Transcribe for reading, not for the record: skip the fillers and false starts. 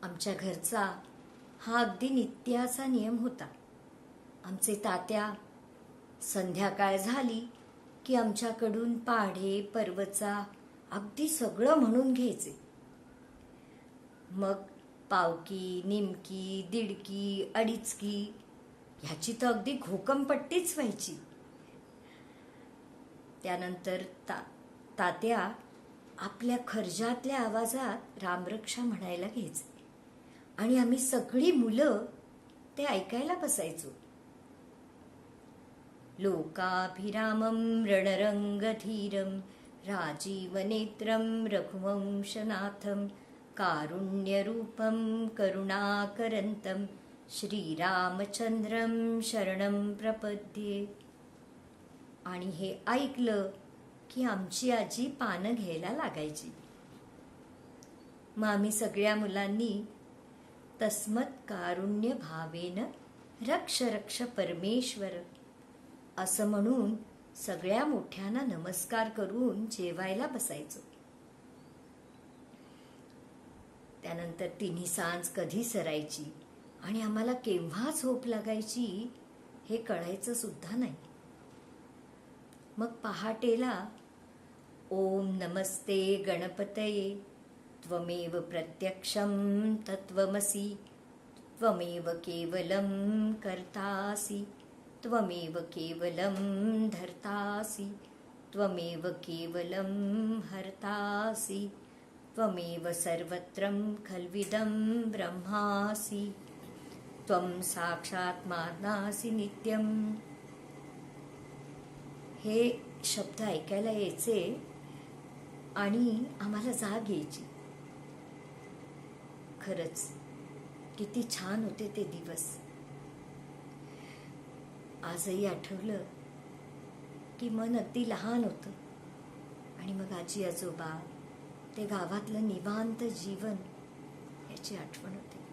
आमच्या घरचा हा अगदी नित्याचा नियम होता. आमचे तात्या संध्याकाळ झाली की आमच्याकडून पाढे पर्वचा अगदी सगळं म्हणून घ्यायचे. मग पावकी, निमकी, दीडकी, अडीचकी ह्याची तर अगदी घोकमपट्टीच व्हायची. त्यानंतर तात्या आपल्या खर्जातल्या आवाजात रामरक्षा म्हणायला घ्यायचे आणि आम्ही सगळी मुलं ते ऐकायला बसायचो. लोकाभिरामं रणरंगधीरं राजीवनेत्रं रघुवंशनाथं कारुण्यरूपं करुणाकरन्तं श्रीरामचंद्रं शरणं प्रपद्ये. आणि हे ऐकलं की आमची आजी पानं घ्यायला लागायची. मग आम्ही सगळ्या मुलांनी तस्मत् कारुण्य भावेन रक्ष रक्ष परमेश्वर असं म्हणून सगळ्या मोठ्यांना नमस्कार करून जेवायला बसायचो. त्यानंतर तिन्ही सांज कधी सरायची आणि आम्हाला केव्हा झोप लागायची हे कळायचं सुद्धा नाही. मग पहाटेला ओम नमस्ते गणपतये त्वमेव प्रत्यक्षं तत्त्वमसि त्वमेव केवलं कर्तासि त्वमेव केवलं धर्तासि त्वमेव केवलं हर्तासि त्वमेव सर्वत्रं खल्विदं ब्रह्मासि त्वं साक्षात्मानासि नित्यं. हे शब्द ऐकायला यायचे आणि आम्हाला जाग यायची. खरंच किती छान होते ते दिवस. आजही आठवलं की मन अगदी लहान होतं. आणि मग आजी आजोबा, ते गावातलं निवांत जीवन याची आठवण होते.